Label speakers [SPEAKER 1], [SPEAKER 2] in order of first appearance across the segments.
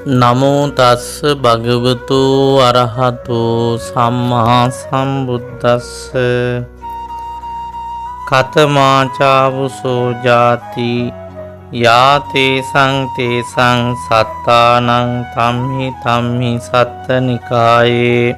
[SPEAKER 1] නමෝ තස්ස භගවතු අරහතෝ සම්මා සම්බුද්දස්ස කතමාචාවුසෝ ජාති යාතේ තේසං සත්තානං තම්හි සත්තනිකායේ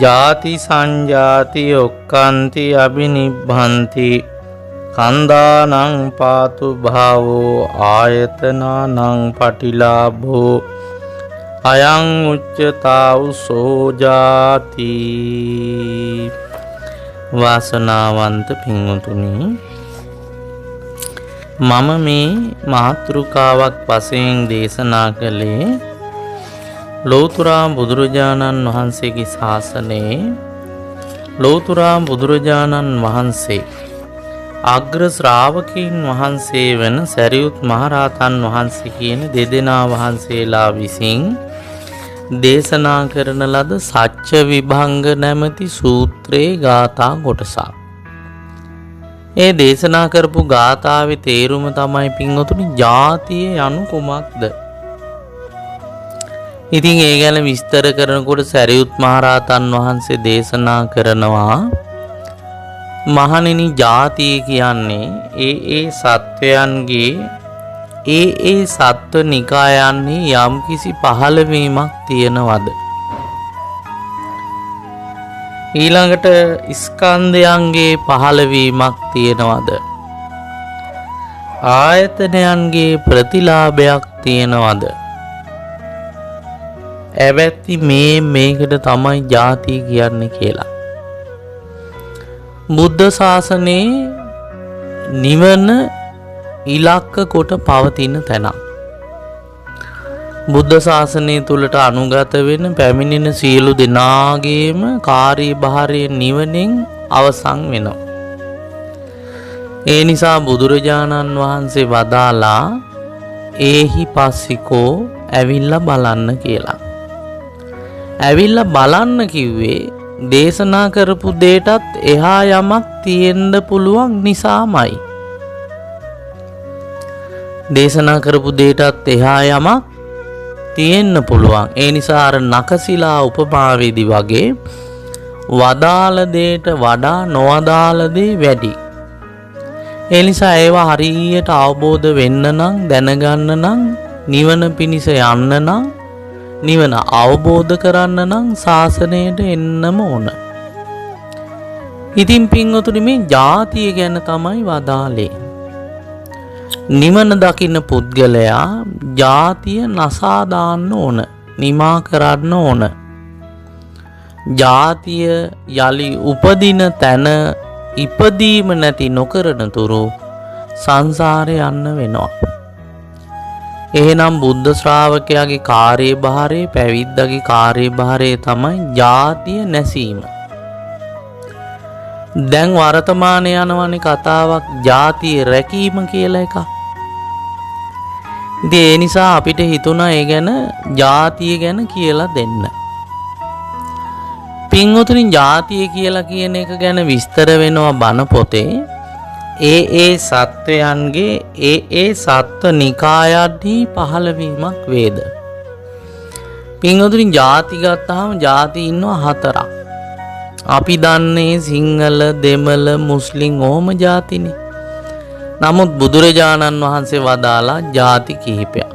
[SPEAKER 1] ජාති සංජාති ඔක්칸ති අබිනිබ්බන්ති කන්දානං පාතු භාවෝ ආයතනානං පටිලාභෝ අයං උච්චතාවුසෝ ජාති. වාසනාවන්ත පින්වතුනි, මම මේ මාතෘකාවක් වශයෙන් දේශනා කළේ ලෞතුරා බුදුරජාණන් වහන්සේගේ ශාසනයේ ලෞතුරා බුදුරජාණන් වහන්සේ අග්‍ර ශ්‍රාවකීන් වහන්සේ වන සරියුත් මහරහතන් වහන්සේ කියන දෙදෙනා වහන්සේලා විසින් දේශනා කරන ලද සච්ච විභංග නැමැති සූත්‍රයේ ගාථා කොටසක්. ඒ දේශනා කරපු ගාථාවේ තේරුම තමයි පින්වතුනි ජාතිය යනු කුමක්ද? ඉතින් ඒ ගැන විස්තර කරනකොට සරියුත් මහරහතන් වහන්සේ දේශනා කරනවා, මහණෙනි, ජාතිය කියන්නේ ඒ සත්වයන්ගේ ඒ සත්ව නිකායන්හි යම්කිසි පහළවීමක් තියෙනවද? ඊළඟට ස්කන්ධයන්ගේ පහළවීමක් තියෙනවද? ආයතනයන්ගේ ප්‍රතිලාභයක් තියෙනවද? ඇවැත්ති මේකට තමයි ජාතිය කියන්නේ කියලා. බුද්ධ ශාසනයේ නිවන ඉලක්ක කොට පවතින තැනක්. බුද්ධ ශාසනය තුළට අනුගත වෙන පැමිණෙන සියලු දෙනාගේම කාර්යභාරය නිවනෙන් අවසන් වෙනවා. ඒ නිසා බුදුරජාණන් වහන්සේ වදාලා ඒහි පස්සිකෝ ඇවිල්ලා බලන්න කියලා. ඇවිල්ලා බලන්න කිව්වේ දේශනා කරපු දෙයටත් එහා යමක් තියෙන්න පුළුවන් නිසාමයි. දේශනා කරපු දෙයටත් එහා යමක් තියෙන්න පුළුවන්. ඒ නිසා අර නකසිලා උපමාවේදී වගේ වදාළ දෙයට වඩා නොවදාළ දේ වැඩි. ඒ නිසා ඒවා හරියට අවබෝධ වෙන්න නම්, දැනගන්න නම්, නිවන පිණිස යන්න නම්, නිවන අවබෝධ කරන්න නම් ශාසනයට එන්නම ඕන. ඉතින් පින්වතුනි, මේ ජාතිය ගැන තමයි වදාළේ. නිවන දකින්න පුද්ගලයා ජාතිය නසා දාන්න ඕන, නිමා කරන්න ඕන. ජාතිය යලි උපදින තැන ඉපදීම නැති නොකරන තුරු සංසාරේ යන්න වෙනවා. එහෙනම් බුද්ධ ශ්‍රාවකයාගේ කාර්යභාරය, පැවිද්දගේ කාර්යභාරය තමයි ජාතිය නැසීම. දැන් වර්තමානයේ යනවනේ කතාවක් ජාතිය රැකීම කියලා එකක්. ඉතින් ඒ නිසා අපිට හිතුණා ඒ ගැන ජාතිය ගැන කියලා දෙන්න. පින්වතුනි, ජාතිය කියලා කියන එක ගැන විස්තර වෙනවා බණ පොතේ. ඒ සත්වයන්ගේ ඒ සත්ව නිකායන්හි පහළවීමක් වේද. පින්වතුනි, ජාති ගත්තාම ජාති ඉන්නවා 4ක්. අපි දන්නේ සිංහල, දෙමළ, මුස්ලිම් ඕම ජාතිනේ. නමුත් බුදුරජාණන් වහන්සේ වදාලා ජාති කිහිපයක්.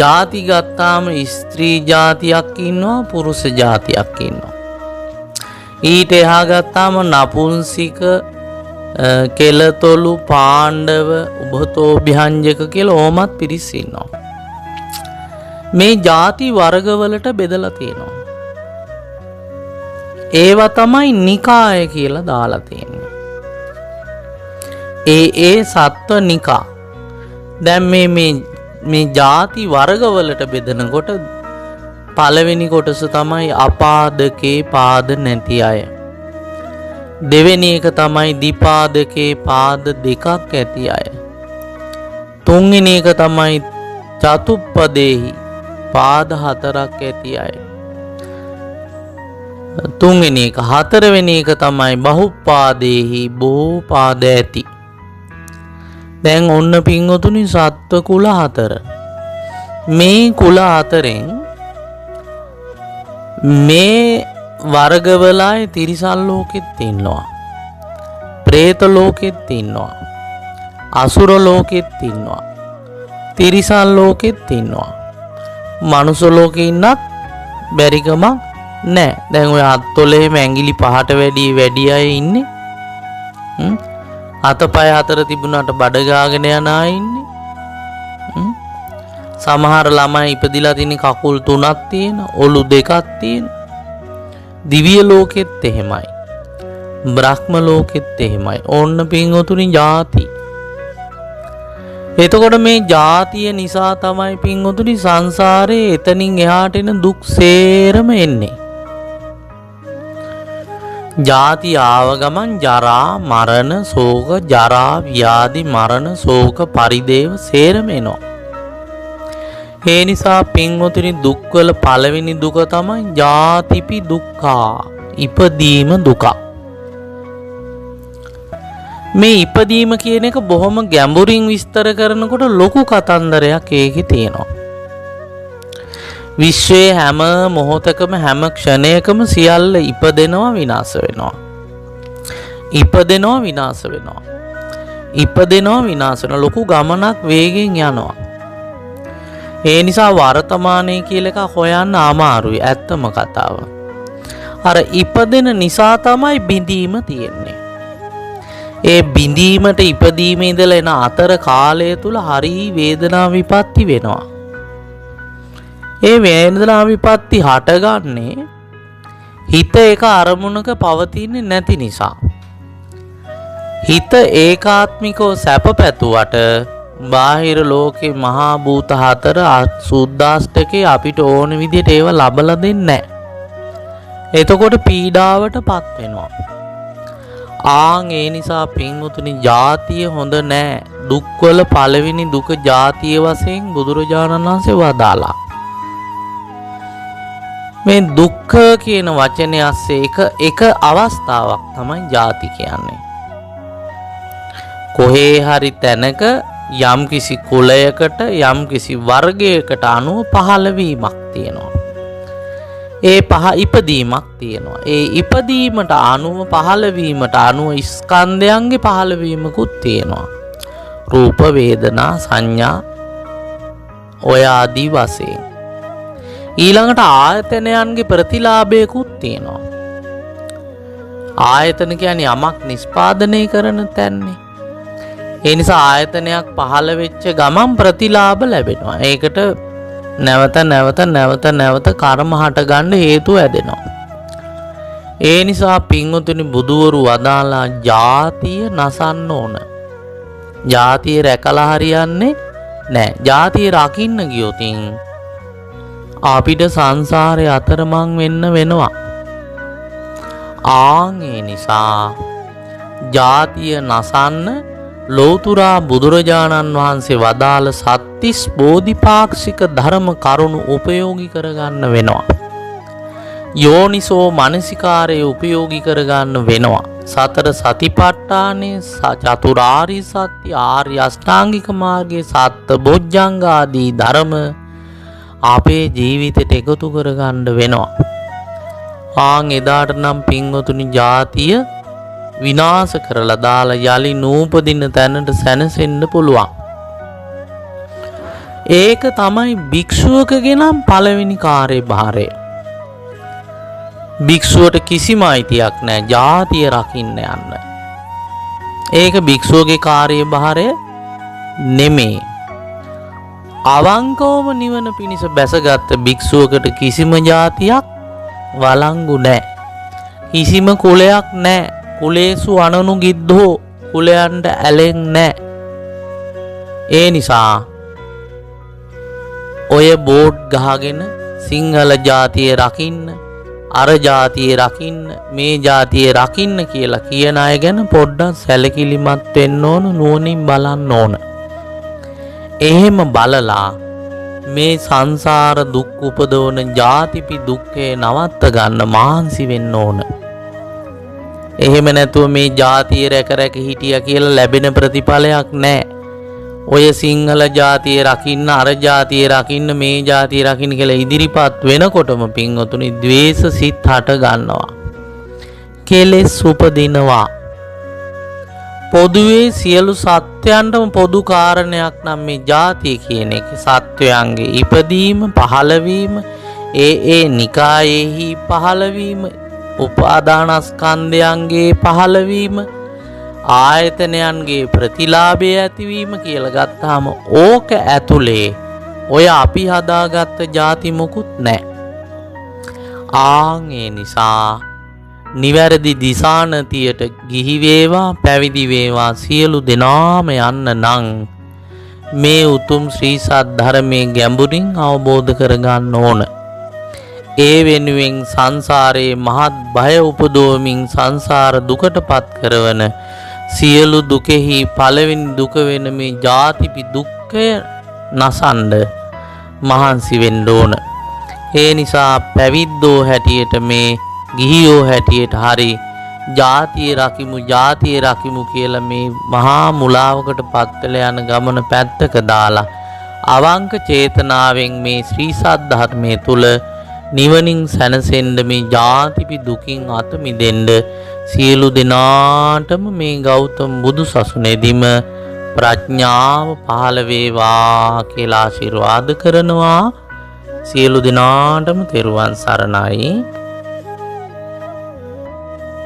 [SPEAKER 1] ජාති ගත්තාම ස්ත්‍රී ජාතියක් ඉන්නවා, පුරුෂ ජාතියක් ඉන්නවා. ඊට එහා ගත්තාම නපුංසික, කෙලතොලු, පාණ්ඩව, උභතෝ භ්‍යංජක කියලා ඕමත් පිරිස් ඉන්නවා. මේ ජාති වර්ගවලට බෙදලා තියෙනවා. ඒවා තමයි නිකාය කියලා දාලා තියෙන්නේ. ඒ සත්ව නිකා. දැන් මේ ජාති වර්ගවලට බෙදනකොට පළවෙනි කොටස තමයි අපාදකේ පාද නැති අය. දෙවෙනි එක තමයි දිපාදකේ පාද දෙකක් ඇති අය. තුන්වෙනි එක තමයි චතුප්පදේහි පාද 4ක් ඇති අය. තුන්වෙනි එක. හතරවෙනි එක තමයි බහුපාදේහි බොහෝ පාද ඇති. දැන් ඔන්න පින්වතුනි සත්ව කුල 4. මේ කුල අතරින් මේ වර්ගවලයි තිරිසන් ලෝකෙත් ඉන්නවා. പ്രേත ලෝකෙත් ඉන්නවා. අසුර ලෝකෙත් ඉන්නවා. තිරිසන් ලෝකෙත් ඉන්නවා. මනුෂ්‍ය ලෝකේ ඉන්නත් බැරිකමක් නැහැ. දැන් ඔය අත්වලේ ඇඟිලි පහට වැඩි අය ඉන්නේ. අතපය අතර තිබුණාට බඩ ගාගෙන යන අය ඉන්නේ. සමහර ළමයි ඉපදිලා තියෙන කකුල් 3ක් තියෙන, ඔලු 2ක් තියෙන. දිව්‍ය ලෝකෙත් එහෙමයි. බ්‍රහ්ම ලෝකෙත් එහෙමයි. ඕන්න පින්වතුනි ಜಾති. එතකොට මේ ಜಾතිය නිසා තමයි පින්වතුනි සංසාරේ එතනින් එහාට එන දුක් සේරම එන්නේ. ಜಾති ආව ගමන් ජරා, මරණ, ශෝක, ජරා, ව්‍යාධි, මරණ, ශෝක, පරිදේව සේරම එනවා. ඒ නිසා පින්වතුනි දුක්වල පළවෙනි දුක තමයි ජාතිපි දුක්ඛා, ඉපදීම දුක. මේ ඉපදීම කියන එක බොහොම ගැඹුරින් විස්තර කරනකොට ලොකු කතන්දරයක් ඒකේ තියෙනවා. විශ්වයේ හැම මොහොතකම හැම ක්ෂණයකම සියල්ල ඉපදෙනවා විනාශ වෙනවා. ඉපදෙනවා විනාශ වෙනවා. ඉපදෙනවා විනාශ වෙනවා. ලොකු ගමනක් වේගෙන් යනවා. ඒ නිසා වර්තමානයේ කියලා එක හොයන්න අමාරුයි. ඇත්තම කතාව. අර ඉපදෙන නිසා තමයි බිඳීම තියෙන්නේ. ඒ බිඳීමට ඉපදීමේ ඉඳලා එන අතර කාලය තුල හරි වේදනා විපත්ති වෙනවා. ඒ වේදනා විපත්ති හටගන්නේ හිත එක අරමුණක පවතින්නේ නැති නිසා. හිත ඒකාත්මිකව සැප පැතුවට බාහිර ලෝකේ මහා භූත හතර සුද්දාෂ්ටකේ අපිට ඕන විදිහට ඒව ලබලා දෙන්නේ නැහැ. එතකොට පීඩාවට පත් වෙනවා. ඒ නිසා පින්වතුනි ජාතිය හොඳ නෑ. දුක්වල පළවෙනි දුක ජාතිය වශයෙන් බුදුරජාණන් වහන්සේ වදාලා. මේ දුක්ඛ කියන වචනේ ඇස්සේ එක අවස්ථාවක් තමයි ජාති කියන්නේ. කොහේ හරි තැනක යම්කිසි කුලයකට යම්කිසි වර්ගයකට අනුව පහළවීමක් තියෙනවා. ඒ ඉපදීමක් තියෙනවා. ඒ ඉපදීමට අනුව පහළවීමට අනුව ස්කන්ධයන්ගේ පහළවීමකුත් තියෙනවා. රූප, වේදනා, සංඥා ඔය ආදී වශයෙන්. ඊළඟට ආයතනයන්ගේ ප්‍රතිලාභයකුත් තියෙනවා. ආයතන කියන්නේ යමක් නිෂ්පාදනය කරන තැන්නේ. ඒ නිසා ආයතනයක් පහළ වෙච්ච ගමන් ප්‍රතිලාභ ලැබෙනවා. ඒකට නැවත කර්ම හට ගන්න හේතු ඇදෙනවා. ඒ නිසා පින්වතුනි බුදුවරු වදාලා ජාතිය නසන්න ඕන. ජාතිය රැකලා හරියන්නේ නැහැ. ජාතිය රකින්න ගියොතින් අපිට සංසාරේ අතරමං වෙන්න වෙනවා. ඒ නිසා ජාතිය නසන්න ලෝතුරා බුදුරජාණන් වහන්සේ වදාළ සත්තිස් බෝධිපාක්ෂික ධර්ම කරුණු උපයෝගී කරගන්න වෙනවා. යෝනිසෝ මනසිකාරය උපයෝගී කරගන්න වෙනවා. සතර සතිපට්ඨානේ, චතුරාර්ය සත්‍ය, ආර්ය අෂ්ටාංගික මාර්ගයේ සත්ත බොජ්ජංග ආදී ධර්ම අපේ ජීවිතයට එකතු කරගන්න වෙනවා. එදාට නම් පින්වතුනි ජාතිය විනාශ කරලා දාලා යලි නූපදින තැනට සැනසෙන්න පුළුවන්. ඒක තමයි භික්ෂුවකගේ නම් පළවෙනි කාර්යභාරය. භික්ෂුවට කිසිම අයිතියක් නැහැ ජාතිය රකින්න යන්න. ඒක භික්ෂුවගේ කාර්යභාරය නෙමෙයි. අවංකවම නිවන පිණිස බැසගත් භික්ෂුවකට කිසිම ජාතියක් වළංගු නැහැ. කිසිම කුලයක් නැහැ. කුලේසු අනනු ගිද්ධෝ, කුලයන්ට ඇලෙන්නේ නැහැ. ඒ නිසා ඔය බෝඩ් ගහගෙන සිංහල ජාතිය රකින්න, අර ජාතිය රකින්න, මේ ජාතිය රකින්න කියලා කියන අය ගැන පොඩ්ඩක් සැලකිලිමත් වෙන්න ඕන, නුවණින් බලන්න ඕන. එහෙම බලලා මේ සංසාර දුක් උපදවන ජාතිපි දුක්ඛේ නවත්ත ගන්න මහන්සි වෙන්න ඕන. එහෙම නැතුව මේ ජාතිය රැක හිටියා කියලා ලැබෙන ප්‍රතිඵලයක් නැහැ. ඔය සිංහල ජාතිය රකින්න අර ජාතිය රකින්න මේ ජාතිය රකින්න කියලා ඉදිරිපත් වෙනකොටම පින්වතුනි ද්වේෂ සිත් හට ගන්නවා. කෙලෙස් උපදිනවා. පොදුවේ සියලු සත්‍යයන්ටම පොදු කාරණයක් නම් මේ ජාතිය කියන එක සත්වයන්ගේ ඉපදීම පහළවීම ඒ නිකායෙහි පහළවීම උපාදානස්කන්ධයන්ගේ පහළවීම ආයතනයන්ගේ ප්‍රතිලාභය ඇතිවීම කියලා ගත්තාම ඕක ඇතුලේ ඔය අපි හදාගත්ත ಜಾති මොකුත් නැහැ. ඒ නිසා නිවැරදි දිසානතියට ගිහි වේවා පැවිදි වේවා සියලු දෙනාම යන්න නම් මේ උතුම් ශ්‍රී සද්ධර්මයේ ගැඹුරින් අවබෝධ කරගන්න ඕන. ඒ වෙනුවෙන් සංසාරයේ මහත් බය උපදවමින් සංසාර දුකටපත් කරවන සියලු දුකෙහි පළවෙනි දුක වෙන මේ ජාතිපි දුක්ඛය නසන්න මහන්සි වෙන්න ඕන. ඒ නිසා පැවිද්දෝ හැටියට මේ ගිහියෝ හැටියට හරි ජාතිය රකිමු කියලා මේ මහා මුලාවකට පත්වල යන ගමන පැත්තක දාලා අවංක චේතනාවෙන් මේ ශ්‍රී සද්ධර්මයේ තුල නිවනින් සැනසෙන්න මේ ජාතිපි දුකින් අත මිදෙන්න සියලු දෙනාටම මේ ගෞතම බුදු සසුනේදීම ප්‍රඥාව පහළ වේවා කියලා ආශිර්වාද කරනවා. සියලු දෙනාටම තෙරුවන් සරණයි.